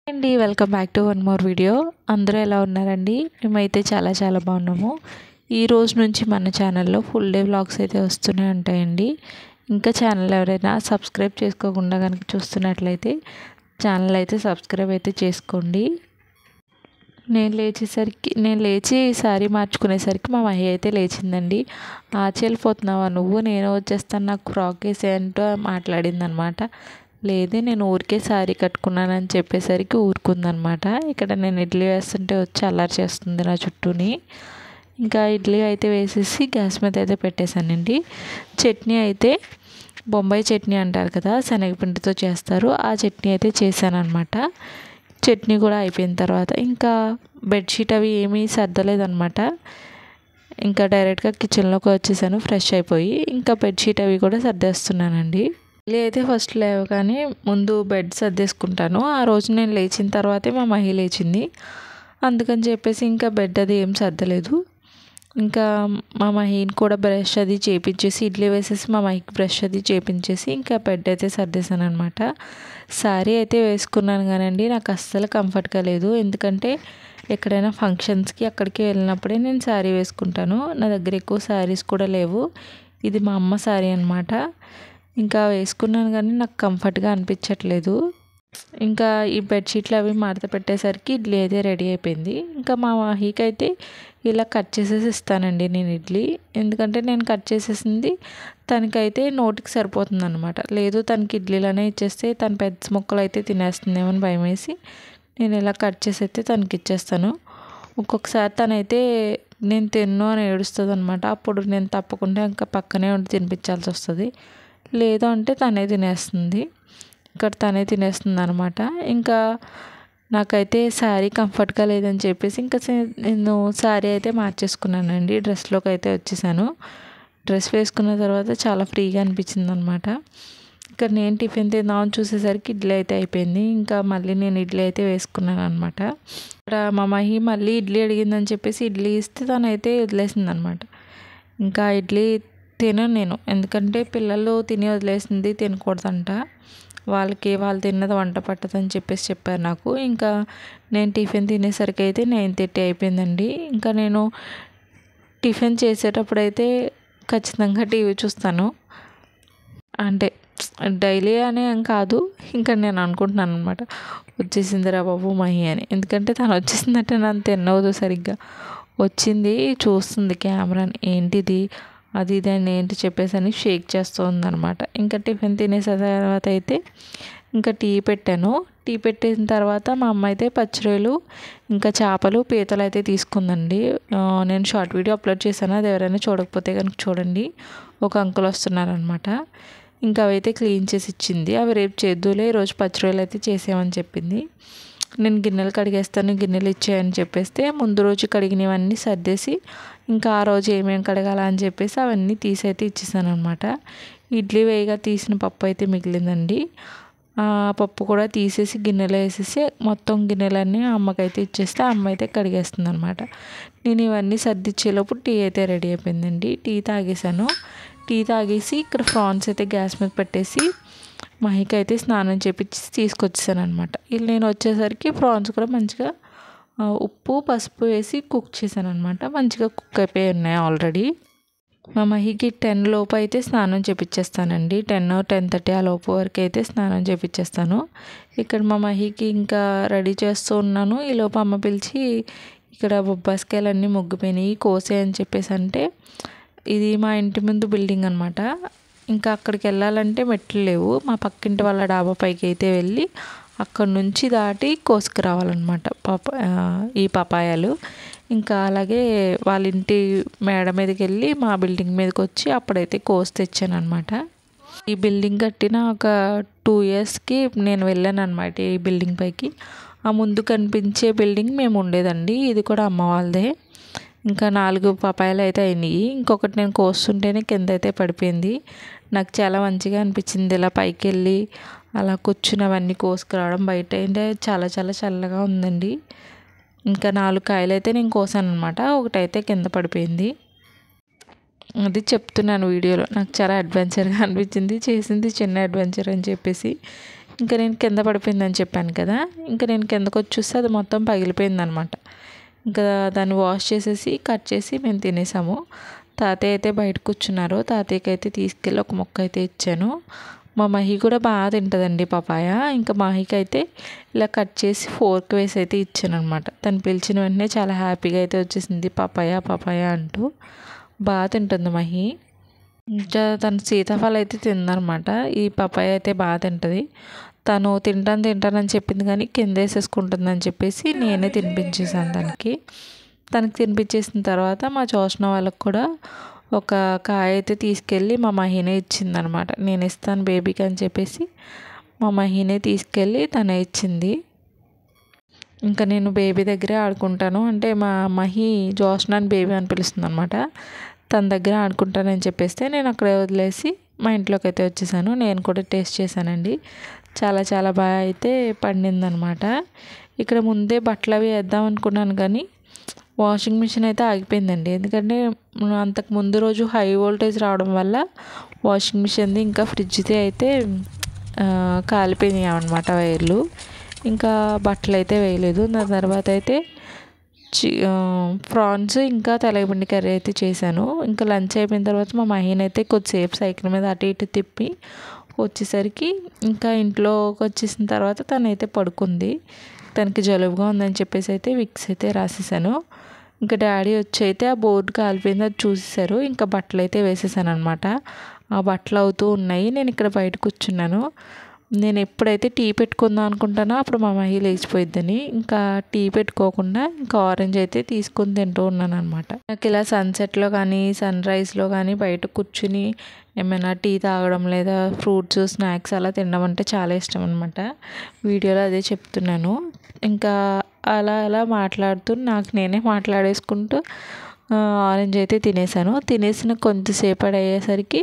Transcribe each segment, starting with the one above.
అండి welcome back to one more video. అందరూ ఎలా ఉన్నారండి? మేమైతే చాలా బాగున్నాము. ఈ రోజు నుంచి మన ఛానల్లో ఫుల్ డే వ్లాగ్స్ అయితే వస్తూనే ఉంటాయండి. ఇంకా ఛానల్ ఎవరైనా సబ్స్క్రైబ్ చేసుకోకుండా కనుక చూస్తున్నట్లయితే ఛానల్ అయితే సబ్స్క్రైబ్ అయితే చేసుకోండి. నేను లేచి సారీ మార్చుకునేసరికి మా మహి అయితే లేచిందండి. వెళ్ళిపోతున్నావా నువ్వు, నేను వచ్చేస్తాను, నాకు ఫ్రాక్ వేసేయంటూ మాట్లాడింది అనమాట. లేదే నేను ఊరికే సారీ కట్టుకున్నానని చెప్పేసరికి ఊరుకుందనమాట. ఇక్కడ నేను ఇడ్లీ వేస్తుంటే వచ్చి అల్లరి చేస్తుంది నా చుట్టూని. ఇంకా ఇడ్లీ అయితే వేసేసి గ్యాస్ మీద అయితే పెట్టేశానండి. చట్నీ అయితే బొంబాయి చట్నీ అంటారు కదా, శనగపిండితో చేస్తారు, ఆ చట్నీ అయితే చేశానమాట. చట్నీ కూడా అయిపోయిన తర్వాత ఇంకా బెడ్షీట్ అవి ఏమీ సర్దలేదనమాట. ఇంకా డైరెక్ట్గా కిచెన్లోకి వచ్చేసాను ఫ్రెష్ అయిపోయి. ఇంకా బెడ్షీట్ అవి కూడా సర్దేస్తున్నానండి. అయితే ఫస్ట్ లేవగానే ముందు బెడ్ సర్దేసుకుంటాను. ఆ రోజు నేను లేచిన తర్వాతే మా మహి లేచింది, అందుకని చెప్పేసి ఇంకా బెడ్ అది ఏం సర్దలేదు. ఇంకా మా మహిని కూడా బ్రష్ అది చేపించేసి ఇడ్లీ వేసేసి మా మహికి బ్రష్ అది చేపించేసి ఇంకా బెడ్ అయితే సర్దేశాను అనమాట. శారీ అయితే వేసుకున్నాను కానండి నాకు అస్సలు కంఫర్ట్గా లేదు. ఎందుకంటే ఎక్కడైనా ఫంక్షన్స్కి అక్కడికి వెళ్ళినప్పుడే నేను శారీ వేసుకుంటాను. నా దగ్గర ఎక్కువ శారీస్ కూడా లేవు. ఇది మా అమ్మ శారీ అనమాట. ఇంకా వేసుకున్నాను కానీ నాకు కంఫర్ట్గా అనిపించట్లేదు. ఇంకా ఈ బెడ్షీట్లు అవి మడత పెట్టేసరికి ఇడ్లీ అయితే రెడీ అయిపోయింది. ఇంకా మా మహికి అయితే ఇలా కట్ చేసేసి ఇస్తానండి నేను ఇడ్లీ. ఎందుకంటే నేను కట్ చేసేసింది తనకైతే నోటికి సరిపోతుంది అనమాట. లేదు తనకి ఇడ్లీలోనే ఇచ్చేస్తే తను పెద్ద ముక్కలు అయితే తినేస్తుందేమో అని భయం వేసి నేను ఇలా కట్ చేసి అయితే తనకి ఇచ్చేస్తాను. ఒక్కొక్కసారి తనైతే నేను తిన్ను అని ఏడుస్తుంది అనమాట. అప్పుడు నేను తప్పకుండా ఇంకా పక్కనే ఉండి తినిపించాల్సి వస్తుంది. లేదు అంటే తనే తినేస్తుంది. ఇక్కడ తనే తినేస్తుంది అనమాట. ఇంకా నాకైతే శారీ కంఫర్ట్గా లేదని చెప్పేసి ఇంకా నేను శారీ అయితే మార్చేసుకున్నానండి. డ్రెస్లోకి అయితే వచ్చేసాను. డ్రెస్ వేసుకున్న తర్వాత చాలా ఫ్రీగా అనిపించింది అనమాట. ఇక్కడ నేను టిఫిన్ తిందామని చూసేసరికి ఇడ్లీ అయితే అయిపోయింది. ఇంకా మళ్ళీ నేను ఇడ్లీ అయితే వేసుకున్నాను అనమాట. ఇక్కడ మా మహి మళ్ళీ ఇడ్లీ అడిగిందని చెప్పేసి ఇడ్లీ ఇస్తే తనైతే వదిలేసింది అనమాట. ఇంకా ఇడ్లీ తినను నేను, ఎందుకంటే పిల్లలు తిని వదిలేసింది తినకూడదంట. వాళ్ళు తిన్నది వంట పట్టదని చెప్పేసి చెప్పారు నాకు. ఇంకా నేను టిఫిన్ తినేసరికి అయితే 9:30 అయిపోయిందండి. ఇంకా నేను టిఫిన్ చేసేటప్పుడు అయితే ఖచ్చితంగా టీవీ చూస్తాను. అంటే డైలీ అనే ఏం కాదు, ఇంకా నేను అనుకుంటున్నాను అనమాట వచ్చేసిందిరా బాబు మహి అని. ఎందుకంటే తను వచ్చేసిందంటే నన్ను తినవదు సరిగ్గా. వచ్చింది చూస్తుంది కెమెరాని, ఏంటిది అది ఇది అని ఏంటి చెప్పేసి అని షేక్ చేస్తూ ఉందన్నమాట. ఇంకా టిఫిన్ తినేసిన తర్వాత అయితే ఇంకా టీ పెట్టాను. టీ పెట్టిన తర్వాత మా అమ్మ అయితే పచ్చిరొయ్యలు ఇంకా చేపలు పీతలు అయితే తీసుకుందండి. నేను షార్ట్ వీడియో అప్లోడ్ చేశాను, అది ఎవరైనా చూడకపోతే కనుక చూడండి. ఒక అంకుల్ వస్తున్నారనమాట. ఇంకా అవైతే క్లీన్ చేసి ఇచ్చింది. అవి రేపు చేద్దులే, ఈరోజు పచ్చిరొయ్యలు అయితే చేసామని చెప్పింది. నేను గిన్నెలు కడిగేస్తాను, గిన్నెలు ఇచ్చేయని చెప్పేస్తే ముందు రోజు కడిగినవన్నీ సర్దేసి ఇంకా ఆ రోజు ఏమేమి కడగాల అని చెప్పేసి అవన్నీ తీసైతే ఇచ్చేసాను అనమాట. ఇడ్లీ వేయగా తీసిన పప్పు అయితే మిగిలిందండి. ఆ పప్పు కూడా తీసేసి గిన్నెలో వేసేసి మొత్తం గిన్నెలన్నీ అమ్మకైతే ఇచ్చేస్తే అమ్మ అయితే కడిగేస్తుంది అనమాట. నేను ఇవన్నీ సర్దిచ్చేలోపు టీ అయితే రెడీ అయిపోయిందండి. టీ తాగేసాను. టీ తాగేసి ఇక్కడ ప్రాన్స్ అయితే గ్యాస్ మీద పెట్టేసి మహికి అయితే స్నానం చేపించి తీసుకొచ్చేసాను అనమాట. నేను వచ్చేసరికి ప్రాన్స్ కూడా మంచిగా ఉప్పు పసుపు వేసి కుక్ చేశాను అనమాట. మంచిగా కుక్ అయిపోయి ఉన్నాయి ఆల్రెడీ. మా మహికి 10 లోపు అయితే స్నానం చేపించేస్తానండి. 10 or 10:30 ఆ లోపు వరకు అయితే స్నానం చేపించేస్తాను. ఇక్కడ మా మహికి ఇంకా రెడీ చేస్తూ ఉన్నాను. ఈ లోపు అమ్మ పిలిచి ఇక్కడ బొబ్బాస్కాయలన్నీ మొగ్గిపోయినాయి కోసే అని చెప్పేసి అంటే, ఇది మా ఇంటి ముందు బిల్డింగ్ అనమాట. ఇంకా అక్కడికి వెళ్ళాలంటే మెట్లు లేవు. మా పక్కింటి వాళ్ళ డాబా పైకి అయితే వెళ్ళి అక్కడ నుంచి దాటి కోసుకురావాలన్నమాట ఈ పపాయాలు. ఇంకా అలాగే వాళ్ళ ఇంటి మేడ మీదకి వెళ్ళి మా బిల్డింగ్ మీదకి వచ్చి అప్పుడైతే కోసి తెచ్చాను అనమాట. ఈ బిల్డింగ్ కట్టిన ఒక 2 yearsకి నేను వెళ్ళాను అనమాట ఈ బిల్డింగ్ పైకి. ఆ ముందు కనిపించే బిల్డింగ్ మేము ఉండేదండి. ఇది కూడా అమ్మ వాళ్ళదే. ఇంకా 4 పపాయాలు అయితే అయినాయి. ఇంకొకటి నేను కోస్తుంటేనే కింద అయితే పడిపోయింది. నాకు చాలా మంచిగా అనిపించింది ఇలా పైకి వెళ్ళి అలా కూర్చుని అవన్నీ కోసుకురావడం. బయట అయితే చాలా చల్లగా ఉందండి. ఇంకా 4 కాయలు అయితే నేను కోసాను అనమాట. ఒకటైతే కింద పడిపోయింది. అది చెప్తున్నాను వీడియోలో. నాకు చాలా అడ్వెంచర్గా అనిపించింది. చేసింది చిన్న అడ్వెంచర్ అని చెప్పేసి. ఇంకా నేను కింద పడిపోయిందని చెప్పాను కదా, ఇంకా నేను కిందకు వచ్చి చూస్తే అది మొత్తం పగిలిపోయిందనమాట. ఇంకా దాన్ని వాష్ చేసేసి కట్ చేసి మేము తినేసాము. తాతయ్య అయితే బయట కూర్చున్నారు. తాతయ్యకి అయితే తీసుకెళ్ళి ఒక ముక్క అయితే ఇచ్చాను. మా మహి కూడా బాగా తింటుందండి పపాయ. ఇంకా మహికి అయితే ఇలా కట్ చేసి ఫోర్క్ వేసి అయితే ఇచ్చాను అనమాట. తను పిలిచిన వెంటనే చాలా హ్యాపీగా అయితే వచ్చేసింది పపాయ పపాయ అంటూ. బాగా తింటుంది మహి. ఇంకా తను సీతాఫలం అయితే తిందనమాట. ఈ పపాయ అయితే బాగా తింటుంది. తను తింటానని చెప్పింది కానీ కింద వేసేసుకుంటుందని చెప్పేసి నేనే తినిపించేసాను తనకి. తనకి తినిపించేసిన తర్వాత మా జోష్న వాళ్ళకి కూడా ఒక కాయ అయితే తీసుకెళ్ళి మా మహినే ఇచ్చిందనమాట. నేను ఇస్తాను బేబీకి అని చెప్పేసి మా మహినే తీసుకెళ్ళి తనే ఇచ్చింది. ఇంకా నేను బేబీ దగ్గరే ఆడుకుంటాను అంటే మా మహి జోష్నాని బేబీ అని పిలుస్తుంది అనమాట. తన దగ్గర ఆడుకుంటానని చెప్పేస్తే నేను అక్కడే వదిలేసి మా ఇంట్లోకి అయితే వచ్చేసాను. నేను కూడా టేస్ట్ చేశానండి. చాలా చాలా బాగా అయితే పండిందనమాట. ఇక్కడ ముందే బట్టలు అవి వేద్దాం అనుకున్నాను కానీ వాషింగ్ మిషన్ అయితే ఆగిపోయిందండి. ఎందుకంటే అంతకు ముందు రోజు హై వోల్టేజ్ రావడం వల్ల వాషింగ్ మిషన్ది ఇంకా ఫ్రిడ్జ్ది అయితే కాలిపోయినాయి అనమాట వైర్లు. ఇంకా బట్టలు అయితే వేయలేదు. దాని తర్వాత అయితే ప్రాన్స్ ఇంకా తెలగపిండి కర్రీ అయితే చేశాను. ఇంకా లంచ్ అయిపోయిన తర్వాత మా మహిన్ అయితే కొద్దిసేపు సైకిల్ మీద అటు ఇటు తిప్పి వచ్చేసరికి ఇంకా ఇంట్లోకి వచ్చేసిన తర్వాత తనైతే పడుకుంది. తనకి జలుబుగా ఉందని చెప్పేసి అయితే విక్స్ అయితే రాసేసాను. ఇంకా డాడీ వచ్చి అయితే ఆ బోర్డు కాలిపోయింది అది చూసేసారు. ఇంకా బట్టలు అయితే వేసేసాను అనమాట. ఆ బట్టలు అవుతూ ఉన్నాయి. నేను ఇక్కడ బయట కూర్చున్నాను. నేను ఎప్పుడైతే టీ పెట్టుకుందాం అనుకుంటానో అప్పుడు మా మహి లేచిపోయిద్దని ఇంకా టీ పెట్టుకోకుండా ఇంకా ఆరెంజ్ అయితే తీసుకొని తింటూ ఉన్నాను అనమాట. నాకు ఇలా సన్సెట్లో కానీ సన్ రైజ్లో కానీ బయట కూర్చుని ఏమైనా టీ తాగడం లేదా ఫ్రూట్స్ స్నాక్స్ అలా తినడం అంటే చాలా ఇష్టం అనమాట. వీడియోలో అదే చెప్తున్నాను. ఇంకా అలా మాట్లాడుతూ నాకు నేనే మాట్లాడేసుకుంటూ ఆరెంజ్ అయితే తినేసాను. తినేసిన కొంచెంసేపు అయ్యేసరికి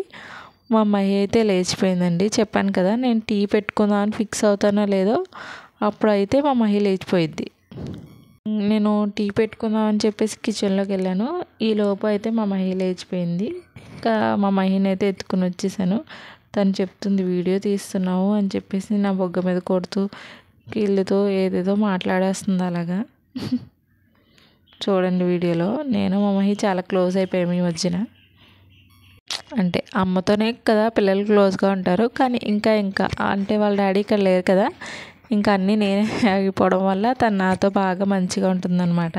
మా అమ్మాయి అయితే లేచిపోయిందండి. చెప్పాను కదా నేను టీ పెట్టుకుందాం అని ఫిక్స్ అవుతానో లేదో అప్పుడైతే మా అమ్మాయి లేచిపోయిద్ది. నేను టీ పెట్టుకుందాం అని చెప్పేసి కిచెన్లోకి వెళ్ళాను. ఈ లోపు అయితే మా అమ్మాయి లేచిపోయింది. ఇంకా మా అమ్మాయిని అయితే ఎత్తుకుని వచ్చేసాను. తను చెప్తుంది వీడియో తీస్తున్నావు అని చెప్పేసి నా బొగ్గ మీద కొడుతూ కీళ్ళతో ఏదేదో మాట్లాడేస్తుంది అలాగా. చూడండి వీడియోలో నేను మా అమ్మాయి చాలా క్లోజ్ అయిపోయాము ఈ మధ్యన. అంటే అమ్మతోనే కదా పిల్లలు క్లోజ్గా ఉంటారు. కానీ ఇంకా అంటే వాళ్ళ డాడీ ఇక్కడ లేరు కదా, ఇంకా అన్నీ నేనే ఆగిపోవడం వల్ల తను నాతో బాగా మంచిగా ఉంటుందన్నమాట.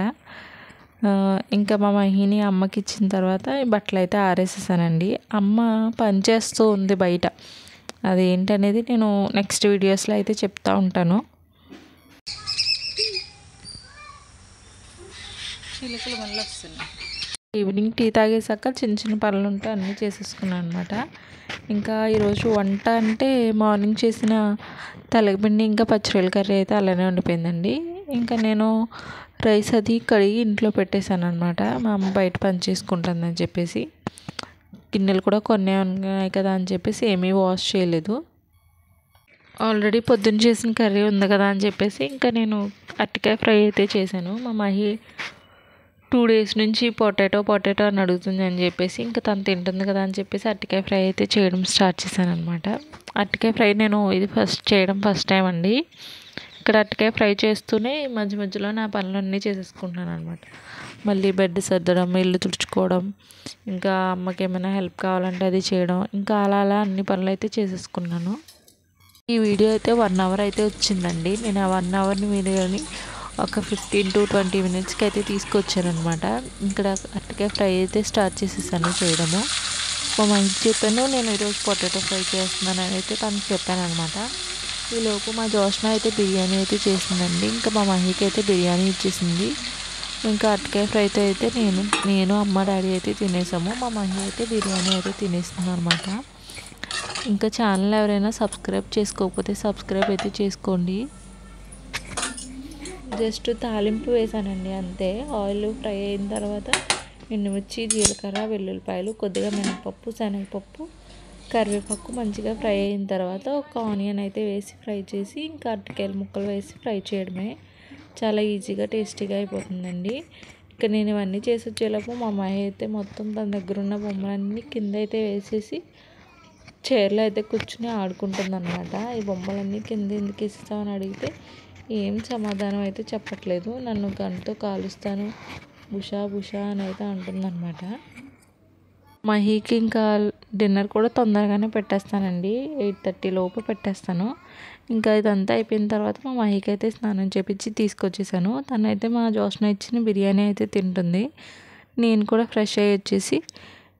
ఇంకా మా మహిని అమ్మకి ఇచ్చిన తర్వాత ఈ బట్టలు అయితే ఆరేసేసానండి. అమ్మ పని చేస్తూ ఉంది బయట. అదేంటనేది నేను నెక్స్ట్ వీడియోస్లో అయితే చెప్తూ ఉంటాను. చిలుకలు మళ్ళీ వస్తున్నాయి. ఈవినింగ్ టీ తాగేసాక చిన్న పనులు ఉంటే అన్నీ చేసేసుకున్నాను అనమాట. ఇంకా ఈరోజు వంట అంటే మార్నింగ్ చేసిన తెలగపిండి ఇంకా పచ్చిరొయ్యల కర్రీ అయితే అలానే ఉండిపోయిందండి. ఇంకా నేను రైస్ అది కడిగి ఇంట్లో పెట్టేశాను అనమాట. మా అమ్మ బయట పని చేసుకుంటుందని చెప్పేసి గిన్నెలు కూడా కొన్ని ఉన్నాయి కదా అని చెప్పేసి ఏమీ వాష్ చేయలేదు. ఆల్రెడీ పొద్దున్న చేసిన కర్రీ ఉంది కదా అని చెప్పేసి ఇంకా నేను అరటికాయ ఫ్రై అయితే చేశాను. మా మహి 2 days నుంచి పొటాటో అని అడుగుతుంది అని చెప్పేసి ఇంకా తను తింటుంది కదా అని చెప్పేసి అరటికాయ ఫ్రై అయితే చేయడం స్టార్ట్ చేశాను అనమాట. అరటికాయ ఫ్రై నేను ఇది ఫస్ట్ టైం అండి. ఇక్కడ అరటికాయ ఫ్రై చేస్తూనే మధ్యలో నా పనులన్నీ చేసేసుకుంటున్నాను అనమాట. మళ్ళీ బెడ్ సర్దడం, ఇల్లు తుడుచుకోవడం, ఇంకా అమ్మకి ఏమైనా హెల్ప్ కావాలంటే అది చేయడం, ఇంకా అలా అన్ని పనులు అయితే చేసేసుకున్నాను. ఈ వీడియో అయితే 1 hour అయితే వచ్చిందండి. నేను ఆ 1 hourని వీడియోని ఒక 15 to 20 minutesకి అయితే తీసుకొచ్చాను అనమాట. ఇక్కడ అరటికాయ ఫ్రై అయితే స్టార్ట్ చేసేసాను చేయడము. మా మహిళకి చెప్పాను నేను ఈరోజు పొటాటో ఫ్రై చేస్తున్నాను అని అయితే తనకు చెప్పాను అనమాట. ఈలోపు మా జోష్న అయితే బిర్యానీ అయితే చేసిందండి. ఇంకా మా మహికి అయితే బిర్యానీ ఇచ్చేసింది. ఇంకా అరటికాయ ఫ్రైతో అయితే నేను అమ్మ డాడీ అయితే తినేసాము. మా మహి అయితే బిర్యానీ అయితే తినేస్తుంది అనమాట. ఇంకా ఛానల్ ఎవరైనా సబ్స్క్రైబ్ చేసుకోకపోతే సబ్స్క్రైబ్ అయితే చేసుకోండి. జస్ట్ తాలింపు వేసానండి అంతే. ఆయిల్ ఫ్రై అయిన తర్వాత ఎండుమిర్చి, జీలకర్ర, వెల్లుల్లిపాయలు, కొద్దిగా మినపప్పు, శనగపప్పు, కరివేపాకు మంచిగా ఫ్రై అయిన తర్వాత ఒక ఆనియన్ అయితే వేసి ఫ్రై చేసి ఇంకా అరటికాయల ముక్కలు వేసి ఫ్రై చేయడమే. చాలా ఈజీగా టేస్టీగా అయిపోతుందండి. ఇక నేను ఇవన్నీ చేసి వచ్చేలోపు మా అమ్మాయి అయితే మొత్తం తన దగ్గర ఉన్న బొమ్మలన్నీ కింద అయితే వేసేసి చైర్లో అయితే కూర్చుని ఆడుకుంటుందన్నమాట. ఈ బొమ్మలన్నీ కింద ఎందుకు ఇస్తామని అడిగితే ఏం సమాధానం అయితే చెప్పట్లేదు. నన్ను గన్తో కాలుస్తాను బుషా బుషా అని అయితే అంటుందన్నమాట. మహీకి ఇంకా డిన్నర్ కూడా తొందరగానే పెట్టేస్తానండి. 8:30 లోపు పెట్టేస్తాను. ఇంకా ఇదంతా అయిపోయిన తర్వాత మా మహీకి అయితే స్నానం చేపించి తీసుకొచ్చేసాను. తనైతే మా జోష్న ఇచ్చిన బిర్యానీ అయితే తింటుంది. నేను కూడా ఫ్రెష్ అయ్యి వచ్చేసి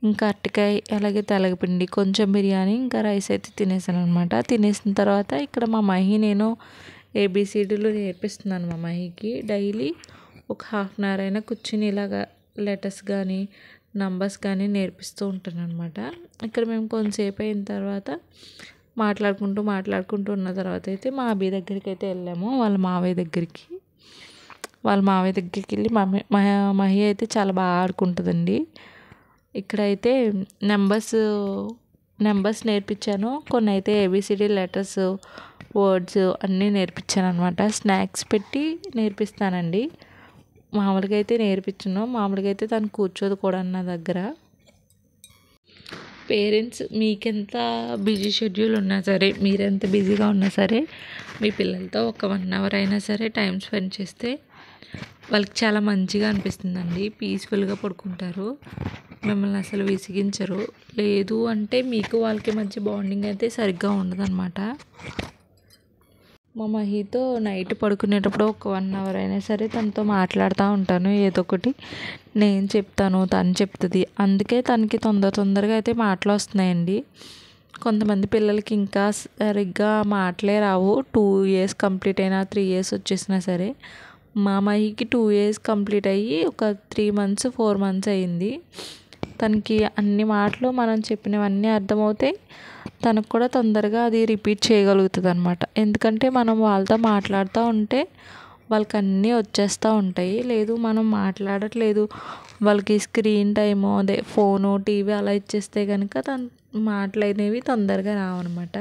ఇంకా అరటికాయ అలాగే తెలగపిండి కొంచెం బిర్యానీ ఇంకా రైస్ అయితే తినేసాను అనమాట. తినేసిన తర్వాత ఇక్కడ మా మహి నేను ఏబిసిడీలు నేర్పిస్తున్నాను మా మహికి. డైలీ ఒక హాఫ్ అన్ అవర్ అయినా కూర్చుని ఇలాగా లెటర్స్ కానీ నంబర్స్ కానీ నేర్పిస్తూ ఉంటాను అనమాట. ఇక్కడ మేము కొంతసేపు అయిన తర్వాత మాట్లాడుకుంటూ ఉన్న తర్వాత అయితే మా అభి దగ్గరికి అయితే వెళ్ళాము. వాళ్ళ మావయ్య దగ్గరికి వెళ్ళి మహి అయితే చాలా బాగా ఆడుకుంటుందండి. ఇక్కడైతే నెంబర్స్ నేర్పించాను. కొన్ని అయితే ఏబిసిడి లెటర్స్ వర్డ్స్ అన్నీ నేర్పించాను అనమాట. స్నాక్స్ పెట్టి నేర్పిస్తానండి. మామూలుగా అయితే నేర్పించను. మామూలుగా అయితే తను కూర్చోదు కూడా నా దగ్గర. పేరెంట్స్ మీకెంత బిజీ షెడ్యూల్ ఉన్నా సరే, మీరెంత బిజీగా ఉన్నా సరే, మీ పిల్లలతో ఒక 1 అవర్ అయినా సరే టైం స్పెండ్ చేస్తే వాళ్ళకి చాలా మంచిగా అనిపిస్తుందండి. పీస్ఫుల్గా పడుకుంటారు. మిమ్మల్ని అసలు విసిగించరు. లేదు అంటే మీకు వాళ్ళకి మంచి బాండింగ్ అయితే సరిగ్గా ఉండదన్నమాట. మా మహితో నైట్ పడుకునేటప్పుడు ఒక 1 అవర్ అయినా సరే తనతో మాట్లాడుతూ ఉంటాను. ఏదో ఒకటి నేను చెప్తాను, తను చెప్తుంది. అందుకే తనకి తొందరగా అయితే మాటలు వస్తున్నాయండి. కొంతమంది పిల్లలకి ఇంకా సరిగ్గా మాటలే రావు. 2 ఇయర్స్ కంప్లీట్ అయినా 3 ఇయర్స్ వచ్చేసినా సరే. మా మహికి 2 ఇయర్స్ కంప్లీట్ అయ్యి ఒక 3 మంత్స్ 4 మంత్స్ అయ్యింది. తనకి అన్ని మాటలు మనం చెప్పినవన్నీ అర్థమవుతాయి. తనకు కూడా తొందరగా అది రిపీట్ చేయగలుగుతుంది అనమాట. ఎందుకంటే మనం వాళ్ళతో మాట్లాడుతూ ఉంటే వాళ్ళకి అన్నీ వచ్చేస్తూ ఉంటాయి. లేదు మనం మాట్లాడట్లేదు, వాళ్ళకి స్క్రీన్ టైము అదే ఫోను టీవీ అలా ఇచ్చేస్తే కనుక మాటలు అనేవి తొందరగా రావన్నమాట.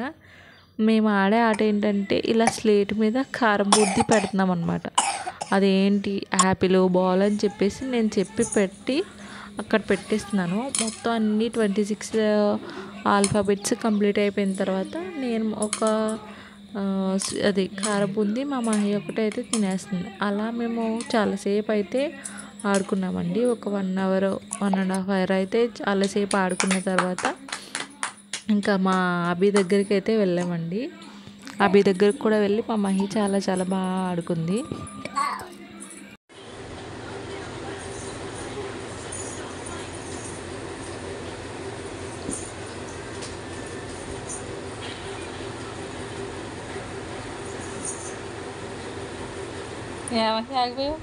మేము ఆడే ఆట ఏంటంటే ఇలా స్లేట్ మీద కారం బుద్ది పెడుతున్నాం అనమాట. అదేంటి యాపిల్ బాల్ అని చెప్పేసి నేను పెట్టి అక్కడ పెట్టేస్తున్నాను. మొత్తం అన్నీ 26 ఆల్ఫాబెట్స్ కంప్లీట్ అయిపోయిన తర్వాత నేను ఒక అది కారబుంది మా మహి ఒకటైతే తినేస్తుంది. అలా మేము చాలాసేపు అయితే ఆడుకున్నామండి. ఒక 1 అవర్ 1.5 అవర్ అయితే చాలాసేపు ఆడుకున్న తర్వాత ఇంకా మా అభి దగ్గరికి అయితే వెళ్ళామండి. అభి దగ్గరికి కూడా వెళ్ళి మా మహి చాలా చాలా బాగా ఆడుకుంది. ఆగిపోయావు.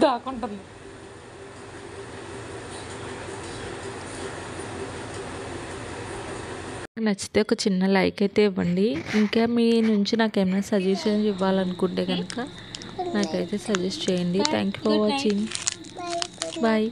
దాకుంటుంది. నచ్చితే ఒక చిన్న లైక్ అయితే ఇవ్వండి. ఇంకా మీ నుంచి నాకు ఏమైనా సజెషన్స్ ఇవ్వాలనుకుంటే కనుక నాకైతే సజెస్ట్ చేయండి. Thank you for watching. Bye.